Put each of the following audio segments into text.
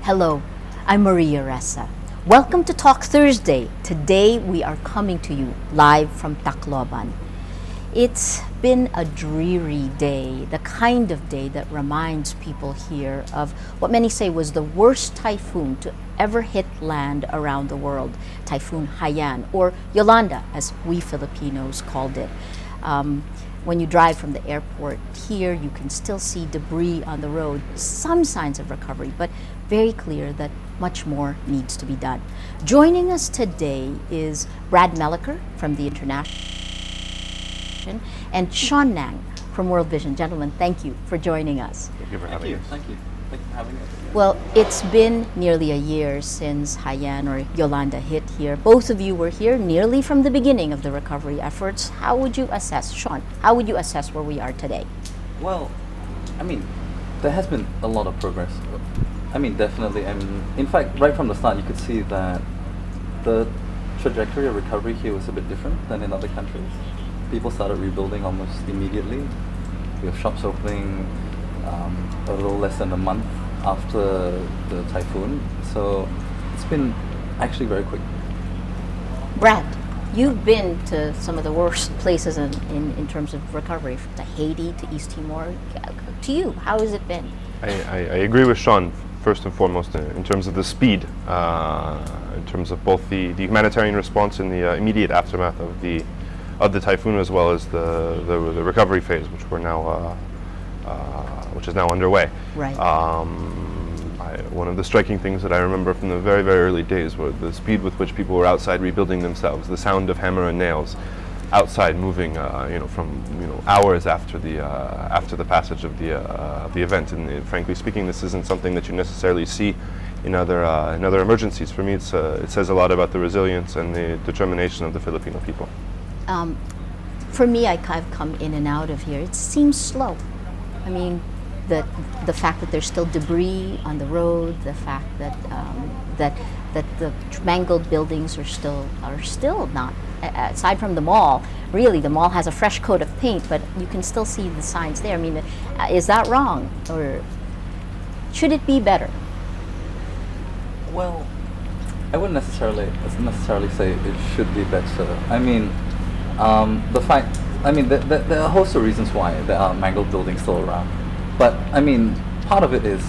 Hello, I'm Maria Ressa. Welcome to Talk Thursday. Today we are coming to you live from Tacloban. It's been a dreary day, the kind of day that reminds people here of what many say was the worst typhoon to ever hit land around the world, Typhoon Haiyan, or Yolanda, as we Filipinos called it. When you drive from the airport here, you can still see debris on the road, some signs of recovery, but very clear that much more needs to be done. Joining us today is Brad Melliker from the International and Sean Nang from World Vision. Gentlemen, thank you for joining us. Thank you for having us. Thank you. Thank you for having us. Well, it's been nearly a year since Haiyan or Yolanda hit here. Both of you were here nearly from the beginning of the recovery efforts. How would you assess, Sean, how would you assess where we are today? Well, there has been a lot of progress. Definitely. And in fact, right from the start, you could see that the trajectory of recovery here was a bit different than in other countries. People started rebuilding almost immediately. We have shops opening a little less than a month after the typhoon. So it's been actually very quick. Brad, you've been to some of the worst places in terms of recovery, to Haiti, to East Timor. To you, how has it been? I agree with Sean, first and foremost, in terms of the speed, in terms of both the humanitarian response in the immediate aftermath of the typhoon, as well as the recovery phase, which is now underway. Right. One of the striking things that I remember from the very, very early days were the speed with which people were outside rebuilding themselves, the sound of hammer and nails outside moving, from hours after the passage of the event. And frankly speaking, this isn't something that you necessarily see in other emergencies. For me, it says a lot about the resilience and the determination of the Filipino people. For me, I've come in and out of here. It seems slow. The fact that there's still debris on the road, the fact that that the mangled buildings are still not. Aside from the mall, really, the mall has a fresh coat of paint, but you can still see the signs there. Is that wrong, or should it be better? Well, I wouldn't necessarily say it should be better. The fact, there are a host of reasons why there are mangled buildings still around. But part of it is,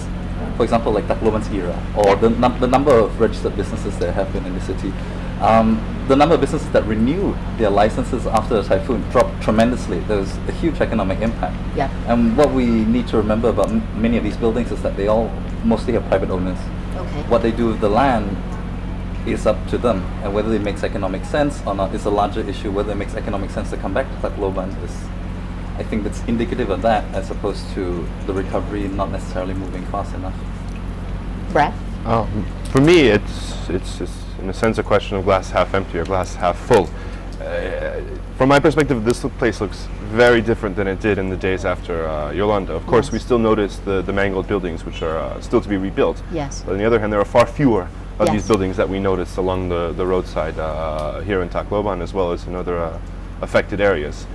for example, like Tacloban's era, or the number of registered businesses there have been in the city. The number of businesses that renewed their licenses after the typhoon dropped tremendously. There was a huge economic impact. Yeah. And what we need to remember about many of these buildings is that they all mostly have private owners. Okay. What they do with the land is up to them, and whether it makes economic sense or not is a larger issue. Whether it makes economic sense to come back to Tacloban is, I think, that's indicative of that, as opposed to the recovery not necessarily moving fast enough. Brad? For me, it's in a sense a question of glass half empty or glass half full. From my perspective, this place looks very different than it did in the days after Yolanda. Of course, Yes. we still notice the mangled buildings, which are still to be rebuilt. Yes. But on the other hand, there are far fewer of Yes. these buildings that we noticed along the roadside here in Tacloban, as well as in other affected areas.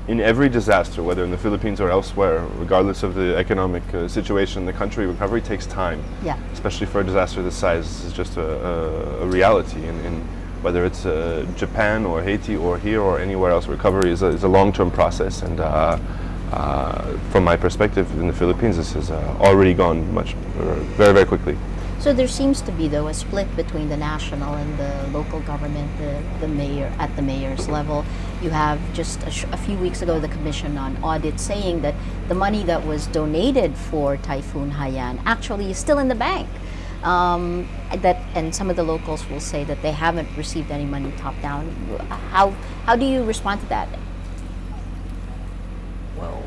In every disaster, whether in the Philippines or elsewhere, regardless of the economic situation in the country, recovery takes time. Yeah. Especially for a disaster this size, this is just a reality. In whether it's Japan or Haiti or here or anywhere else, recovery is a long-term process. And from my perspective, in the Philippines, this has already gone very, very quickly. So there seems to be, though, a split between the national and the local government, the mayor, at the mayor's level. You have just a few weeks ago the Commission on Audit saying that the money that was donated for Typhoon Haiyan actually is still in the bank. And some of the locals will say that they haven't received any money top down. How do you respond to that? Well,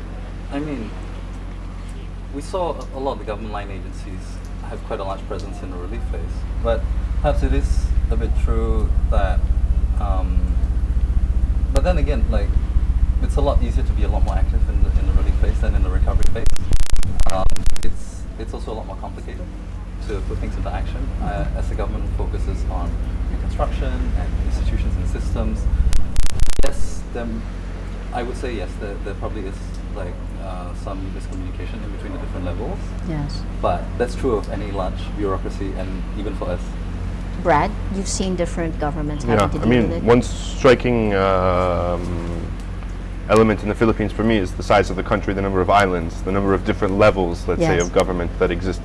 we saw a lot of the government line agencies have quite a large presence in the relief phase, but perhaps it is a bit true that but then again, it's a lot easier to be a lot more active in the relief phase than in the recovery phase. It's also a lot more complicated to put things into action as the government focuses on reconstruction and institutions and systems. Yes, I would say yes. There probably is like some miscommunication in between the different levels. Yes. But that's true of any large bureaucracy, and even for us. Brad, you've seen different governments Yeah, having to I deal with mean, it. one striking element in the Philippines for me is the size of the country, the number of islands, the number of different levels, let's say, Yes. of government that exist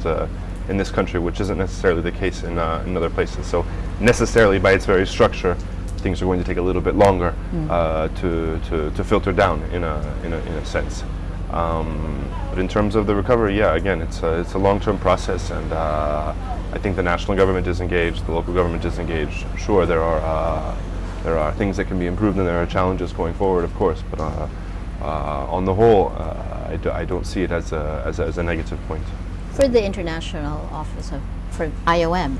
in this country, which isn't necessarily the case in other places. So necessarily, by its very structure, things are going to take a little bit longer to filter down in a sense. But in terms of the recovery, yeah, again, it's a long-term process, and I think the national government is engaged, the local government is engaged. Sure, there are things that can be improved, and there are challenges going forward, of course. But on the whole, I don't see it as a negative point. For the International Office for IOM,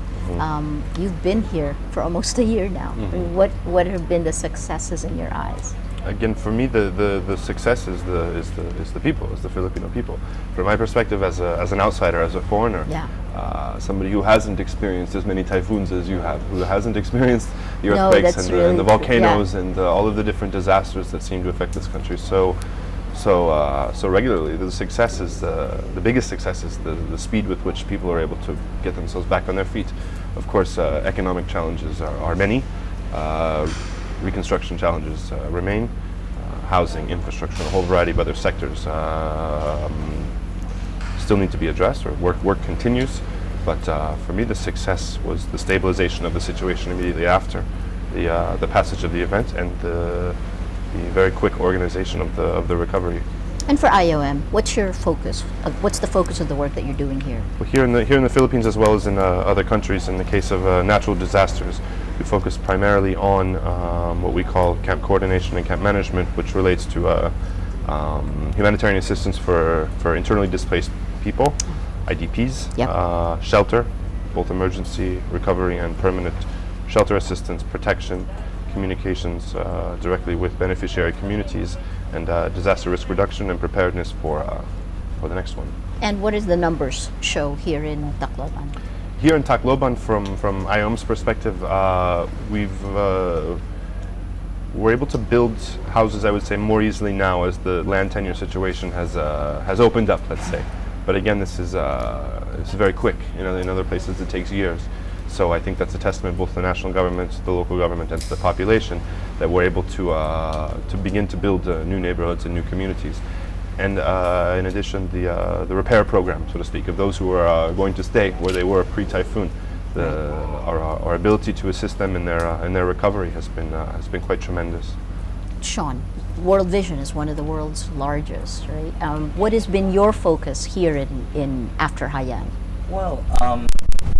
you've been here for almost a year now. I mean, what have been the successes in your eyes? Again, for me, the success is the people, is the Filipino people. From my perspective, as an outsider, as a foreigner, Yeah. Somebody who hasn't experienced as many typhoons as you have, who hasn't experienced the No, earthquakes that's and really the true, volcanoes yeah. and all of the different disasters that seem to affect this country so regularly, the success is the biggest success is the speed with which people are able to get themselves back on their feet. Of course, economic challenges are many. Reconstruction challenges remain. Housing, infrastructure, a whole variety of other sectors still need to be addressed, or work continues. But for me, the success was the stabilization of the situation immediately after the passage of the event, and the very quick organization of the recovery. And for IOM, what's your focus? What's the focus of the work that you're doing here? Well, here in the Philippines, as well as in other countries, in the case of natural disasters, we focus primarily on what we call camp coordination and camp management, which relates to humanitarian assistance for internally displaced people, IDPs, Yep. Shelter, both emergency, recovery, and permanent shelter assistance, protection, communications directly with beneficiary communities, and disaster risk reduction and preparedness for the next one. And what does the numbers show here in Tacloban? Here in Tacloban, from IOM's perspective, we're able to build houses, I would say, more easily now as the land tenure situation has opened up, let's say. But again, this is very quick. You know, in other places it takes years. So I think that's a testament both to the national government, the local government, and to the population that we're able to begin to build new neighborhoods and new communities. And in addition, the repair program, so to speak, of those who are going to stay where they were pre-typhoon. Our ability to assist them in their recovery has been quite tremendous. Sean, World Vision is one of the world's largest, right? What has been your focus here in after Haiyan? Well,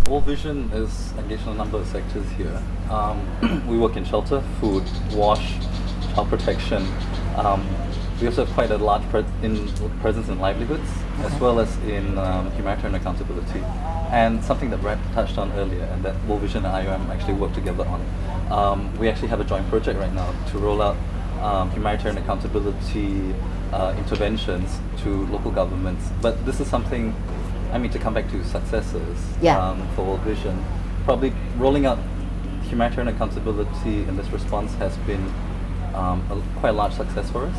World Vision is engaged in a number of sectors here. We work in shelter, food, wash, child protection. We also have quite a large presence in livelihoods, as well as in humanitarian accountability. And something that Brad touched on earlier, and that World Vision and IOM actually work together on. We actually have a joint project right now to roll out humanitarian accountability interventions to local governments. But this is something, I mean, to come back to successes for World Vision, probably rolling out humanitarian accountability in this response has been quite a large success for us,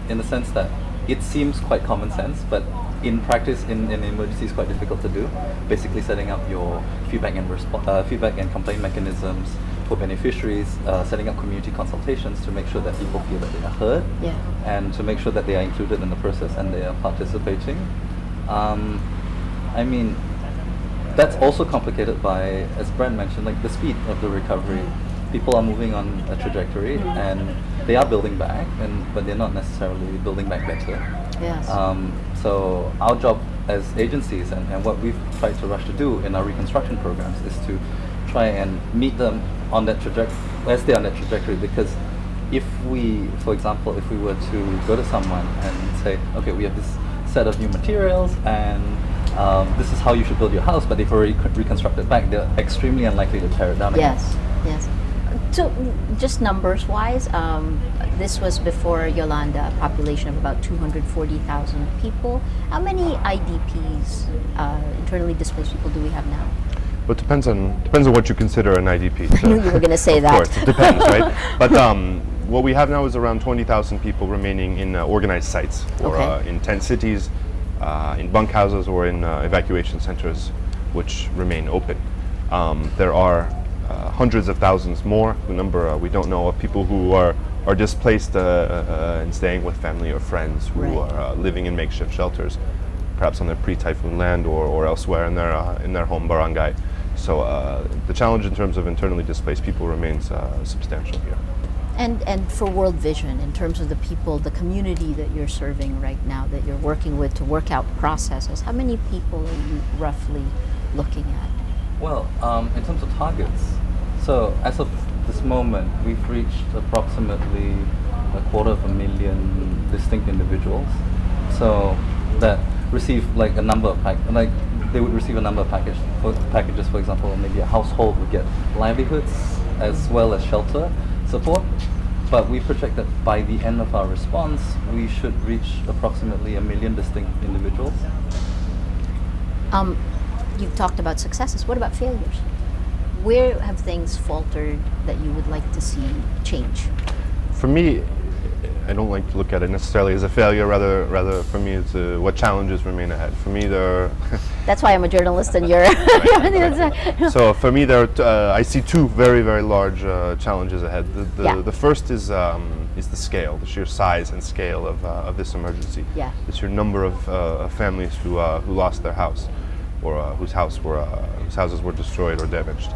in the sense that it seems quite common sense, but in practice, in emergency, it's quite difficult to do. Basically, setting up your feedback and complaint mechanisms for beneficiaries, setting up community consultations to make sure that people feel that they are heard, and to make sure that they are included in the process and they are participating. I mean, that's also complicated by, as Brent mentioned, like the speed of the recovery. People are moving on a trajectory, and they are building back, but they're not necessarily building back better. Yes. So our job as agencies, and what we've tried to rush to do in our reconstruction programs, is to try and meet them on that trajectory, as they're on that trajectory. Because if we, for example, if we were to go to someone and say, okay, we have this set of new materials, and this is how you should build your house, but they've already reconstructed back, they're extremely unlikely to tear it down again. Yes. So, just numbers-wise, this was before Yolanda, a population of about 240,000 people. How many IDPs, internally displaced people, do we have now? Well, it depends on what you consider an IDP. I knew you were going to say of that. Of course, it depends, right? But what we have now is around 20,000 people remaining in organized sites, or Okay. in tent cities, in bunkhouses, or in evacuation centers, which remain open. There are hundreds of thousands more, the number we don't know, of people who are displaced and staying with family or friends, who Right. are living in makeshift shelters, perhaps on their pre-typhoon land, or elsewhere in their home barangay. So the challenge in terms of internally displaced people remains substantial here. And for World Vision, in terms of the people, the community that you're serving right now, that you're working with to work out processes, how many people are you roughly looking at? Well, in terms of targets, so as of this moment, we've reached approximately 250,000 distinct individuals. So that receive like a number of they would receive a number of packages. For example, maybe a household would get livelihoods as well as shelter support. But we project that by the end of our response, we should reach approximately 1 million distinct individuals. You've talked about successes. What about failures? Where have things faltered that you would like to see change? For me, I don't like to look at it necessarily as a failure. Rather for me, it's what challenges remain ahead. For me, there are That's why I'm a journalist and you're... so for me, there are I see two very, very large challenges ahead. The first is the scale, the sheer size and scale of this emergency. Yeah. The sheer number of families who lost their house, or whose houses were destroyed or damaged.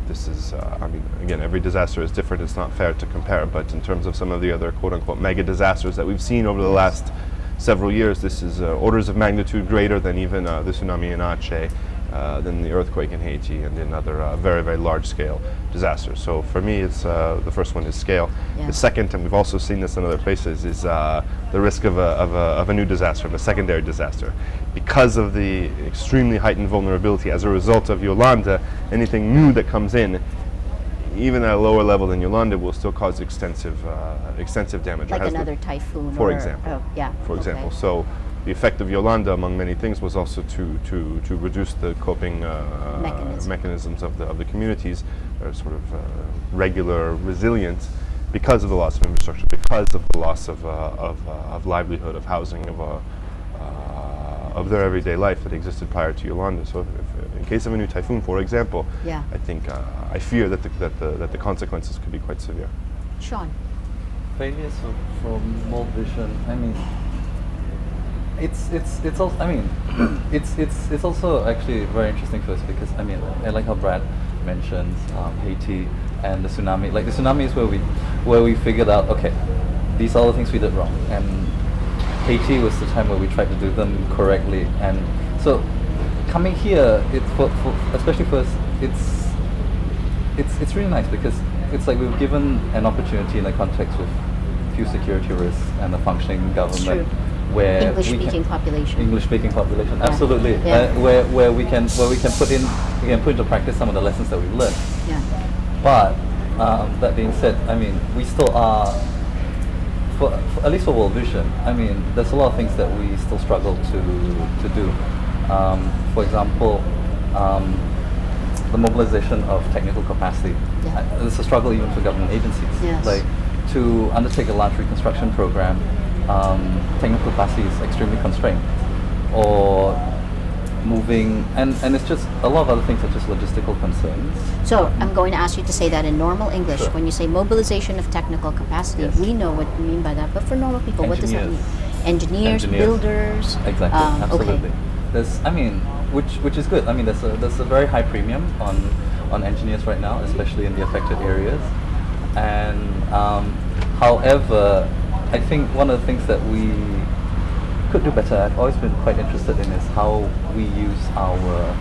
This is, I mean, again, every disaster is different. It's not fair to compare, but in terms of some of the other quote-unquote mega disasters that we've seen over the last several years, this is orders of magnitude greater than even the tsunami in Aceh, than the earthquake in Haiti, and in other very, very large-scale disasters. So for me, it's the first one is scale. Yeah. The second, and we've also seen this in other places, is the risk of a new disaster, of a secondary disaster. Because of the extremely heightened vulnerability as a result of Yolanda, anything new that comes in, even at a lower level than Yolanda, will still cause extensive damage. Like another typhoon, for or, example. oh, yeah. For example, Okay. so the effect of Yolanda, among many things, was also to reduce the coping mechanisms of the communities, or sort of regular resilience, because of the loss of infrastructure, because of the loss of livelihood, of housing, of their everyday life that existed prior to Yolanda. So, if in case of a new typhoon, for example, Yeah. I think I fear that the consequences could be quite severe. Sean. Failures from World Vision. I mean, it's also, I mean, it's also actually very interesting for us because, I mean, I like how Brad mentions Haiti and the tsunami. Like the tsunami is where we figured out, okay, these are all the things we did wrong, and Haiti was the time where we tried to do them correctly. And so coming here, especially for us, it's really nice because it's like we've given an opportunity in a context with few security risks and a functioning government where English-speaking population. English-speaking population, absolutely. Yeah. Where we can put into practice some of the lessons that we've learned. Yeah. But that being said, I mean, we still are, for at least for World Vision, I mean, there's a lot of things that we still struggle to do. For example, the mobilization of technical capacity. Yeah. It's a struggle even for government agencies. Yes. Like to undertake a large reconstruction program, technical capacity is extremely constrained. Or moving, and it's just a lot of other things such as logistical concerns. So I'm going to ask you to say that in normal English. Sure. When you say mobilization of technical capacity, Yes. we know what you mean by that. But for normal people, what does that mean? Engineers. Engineers, builders. Exactly, absolutely. Okay. There's, I mean, which is good. I mean, there's a very high premium on engineers right now, especially in the affected areas. And however, I think one of the things that we could do better, I've always been quite interested in, is how we use our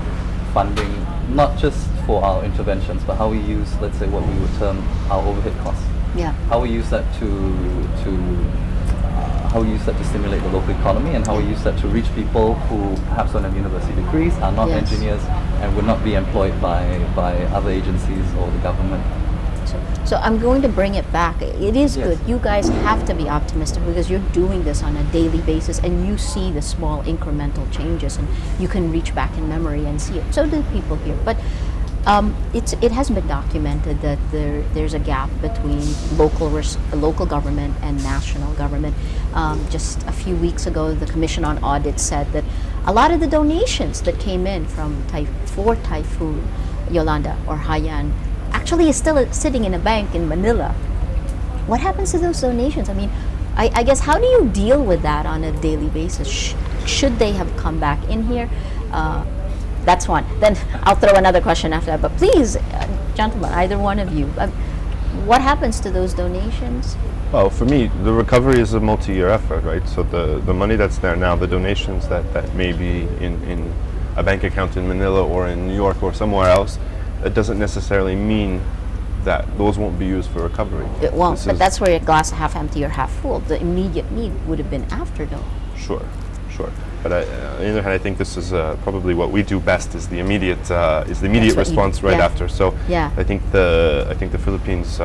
funding, not just for our interventions, but how we use, let's say, what we would term our overhead costs. Yeah. How we use that how we use that to stimulate the local economy, and how we use that to reach people who perhaps don't have university degrees, are not Yes. engineers, and would not be employed by other agencies or the government. So I'm going to bring it back. It is Yes. good. You guys have to be optimistic because you're doing this on a daily basis and you see the small incremental changes and you can reach back in memory and see it. So do people here. But It has been documented that there's a gap between local government and national government. Just a few weeks ago, the Commission on Audit said that a lot of the donations that came in for Typhoon Yolanda or Haiyan actually is still sitting in a bank in Manila. What happens to those donations? I mean, I guess, how do you deal with that on a daily basis? Should they have come back in here? That's one. Then I'll throw another question after that. But please, gentlemen, either one of you, what happens to those donations? Well, for me, the recovery is a multi-year effort, right? So the money that's there now, the donations that may be in a bank account in Manila or in New York or somewhere else, it doesn't necessarily mean that those won't be used for recovery. It won't, but that's where your glass half empty or half full. The immediate need would have been after, though. Sure. But on the other hand, I think this is probably what we do best is the immediate response right after. So I think the Philippines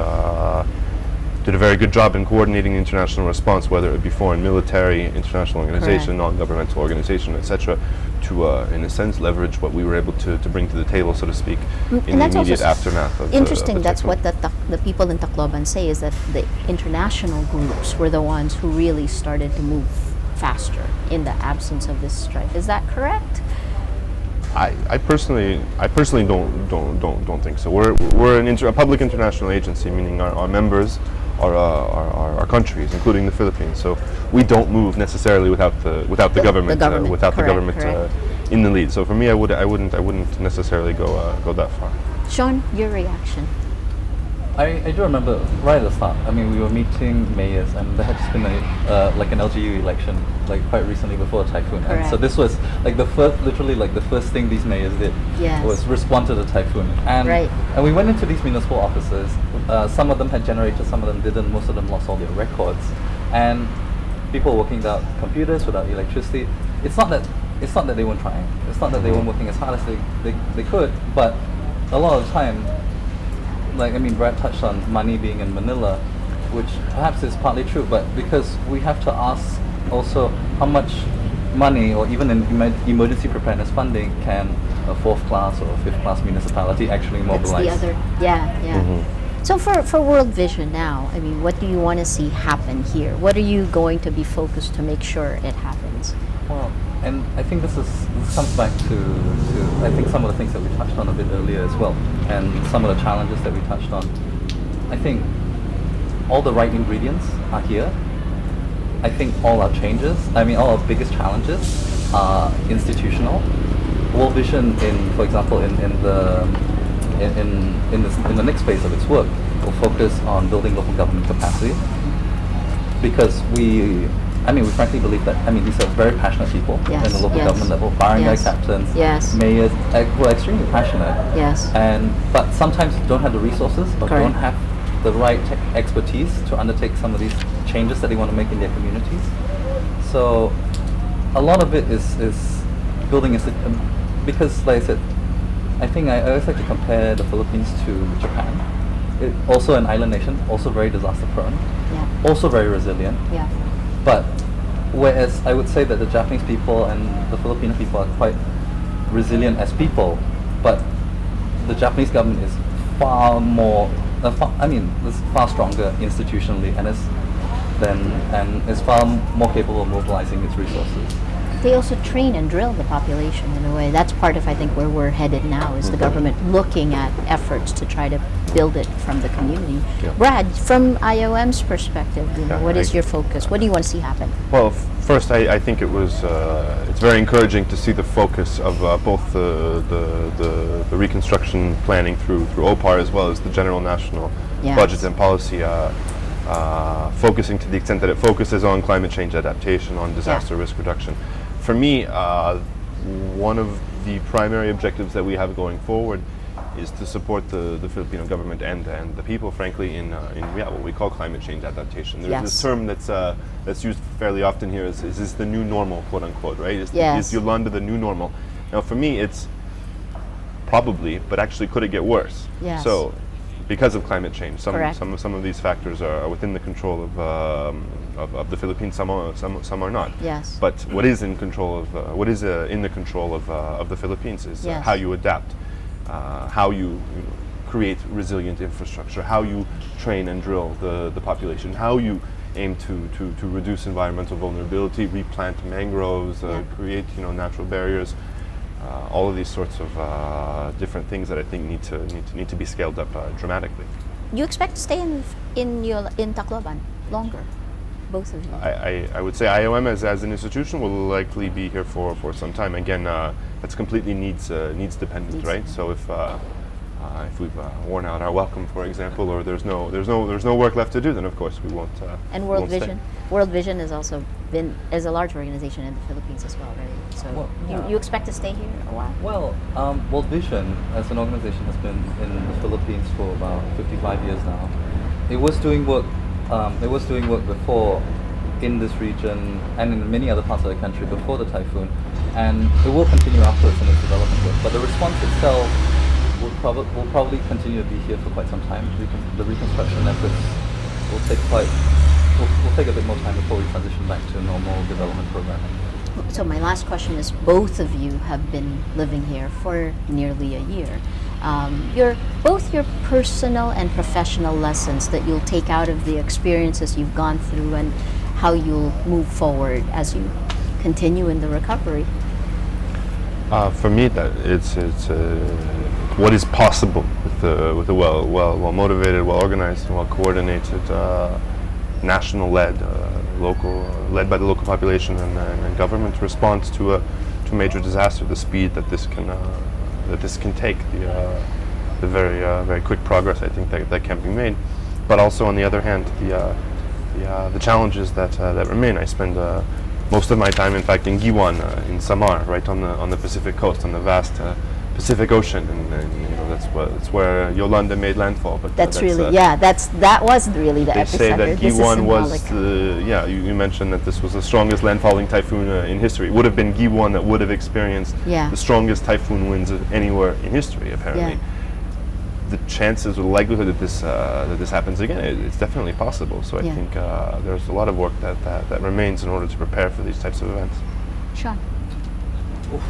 did a very good job in coordinating the international response, whether it be foreign military, international organization, non-governmental organization, etc., to in a sense leverage what we were able to bring to the table, so to speak, in the immediate aftermath of interesting. the That's typhoon. what the people in Tacloban say, is that the international groups were the ones who really started to move faster in the absence of this strife. Is that correct? I personally don't think so. We're a public international agency, meaning our members are our countries, including the Philippines. So we don't move necessarily without the government in the lead. So for me, I wouldn't necessarily go that far. Sean, your reaction? I do remember right at the start. I mean, we were meeting mayors, and there had just been like an LGU election, like quite recently before the typhoon. Correct. And so this was like the first thing these mayors did was respond to the typhoon. And we went into these municipal offices. Some of them had generators, some of them didn't. Most of them lost all their records, and people were working without computers, without electricity. It's not that they weren't trying. It's not that they weren't working as hard as they could, but a lot of the time. Like, I mean, Brad touched on money being in Manila, which perhaps is partly true, but because we have to ask also how much money or even in emergency preparedness funding can a fourth class or fifth class municipality actually mobilize. That's the other, So for World Vision now, I mean, what do you want to see happen here? What are you going to be focused to make sure it happens? Well, and I think this comes back to I think some of the things that we touched on a bit earlier as well, and some of the challenges that we touched on. I think all the right ingredients are here. I think all our all our biggest challenges are institutional. World Vision, for example, in the next phase of its work, will focus on building local government capacity, because we frankly believe that, these are very passionate people in the local government level, barangay captains, mayors, who are extremely passionate. But sometimes don't have the resources or don't have the right expertise to undertake some of these changes that they want to make in their communities. So a lot of it is building because, like I said, I think I always like to compare the Philippines to Japan. Also an island nation, also very disaster prone, also very resilient. But whereas I would say that the Japanese people and the Filipino people are quite resilient as people, but the Japanese government is far stronger institutionally and is far more capable of mobilizing its resources. They also train and drill the population in a way. That's part of, I think, where we're headed now, is the government looking at efforts to try to build it from the community. Brad, from IOM's perspective, what is your focus? What do you want to see happen? Well, first, I think it's very encouraging to see the focus of both the reconstruction planning through OPAR, as well as the general national budget and policy, focusing to the extent that it focuses on climate change adaptation, on disaster risk reduction. For me, one of the primary objectives that we have going forward is to support the Filipino government and the people, frankly, in what we call climate change adaptation. There's this term that's used fairly often here. Is this the new normal, quote unquote, right? Is Yolanda the new normal? Now, for me, it's probably, but actually, could it get worse? So, because of climate change, some of these factors are within the control of the Philippines. Some are not. But what is in control of the Philippines is how you adapt. how you know, create resilient infrastructure, how you train and drill the population, how you aim to reduce environmental vulnerability, replant mangroves, create natural barriers. All of these sorts of different things that I think need to be scaled up dramatically. You expect to stay in Tacloban longer, both of you? I would say IOM as an institution will likely be here for some time. Again, that's completely needs dependent, right? So if we've worn out our welcome, for example, or there's no work left to do, then of course we won't. And World Vision is a large organization in the Philippines as well, right? So you expect to stay here a while? Well, World Vision as an organization has been in the Philippines for about 55 years now. It was doing work. It was doing work before in this region and in many other parts of the country before the typhoon, and it will continue afterwards in its development work. But the response itself will probably continue to be here for quite some time. The reconstruction efforts will take a bit more time before we transition back to normal development programming. So my last question is, both of you have been living here for nearly a year. Both your personal and professional lessons that you'll take out of the experiences you've gone through and how you'll move forward as you continue in the recovery. For me, that it's what is possible with a well motivated, well organized, well coordinated, national led by the local population and government response to a major disaster. The speed that this can take, the very quick progress I think that can be made, but also on the other hand the challenges that remain. I spend most of my time, in fact, in Giwan, in Samar, right on the Pacific coast, on the vast Pacific Ocean, and that's where Yolanda made landfall. But that was really the epicenter. They say that Giwan was you mentioned that this was the strongest landfalling typhoon in history. It would have been Giwan that would have experienced the strongest typhoon winds anywhere in history, apparently. The chances or the likelihood that this happens again, it's definitely possible. So I think there's a lot of work that remains in order to prepare for these types of events. Sean. Well,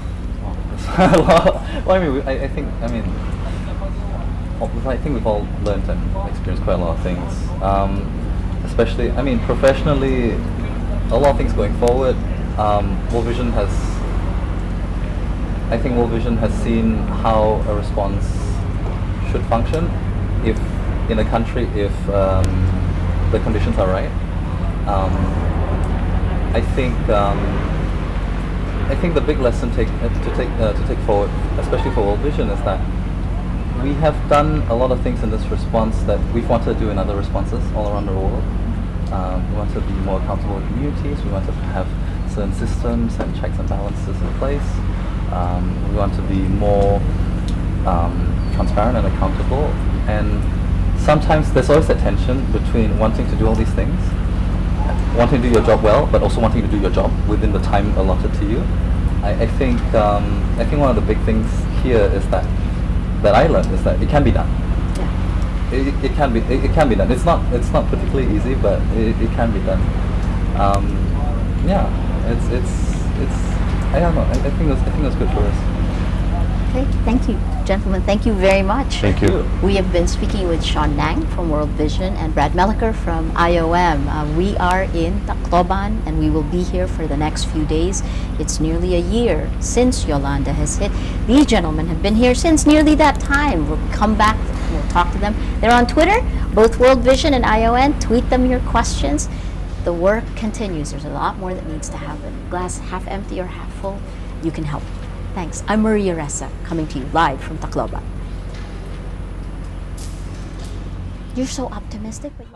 I think we've all learned and experienced quite a lot of things. Especially, professionally, a lot of things going forward. World Vision has seen how a response should function if in a country if the conditions are right. I think the big lesson to take forward, especially for World Vision, is that we have done a lot of things in this response that we've wanted to do in other responses all around the world. We want to be more accountable in communities. We want to have certain systems and checks and balances in place. We want to be more transparent and accountable, and sometimes there's always that tension between wanting to do all these things, wanting to do your job well, but also wanting to do your job within the time allotted to you. I think one of the big things here is that I learned is that it can be done. It can be done. It's not particularly easy, but it can be done. I don't know. I think it was good for us. Okay, thank you, gentlemen. Thank you very much. Thank you. We have been speaking with Sean Nang from World Vision and Brad Melliker from IOM. We are in Tacloban and we will be here for the next few days. It's nearly a year since Yolanda has hit. These gentlemen have been here since nearly that time. We'll come back, we'll talk to them. They're on Twitter, both World Vision and IOM. Tweet them your questions. The work continues. There's a lot more that needs to happen. Glass half empty or half full, you can help. Thanks. I'm Maria Ressa, coming to you live from Tacloban. You're so optimistic, but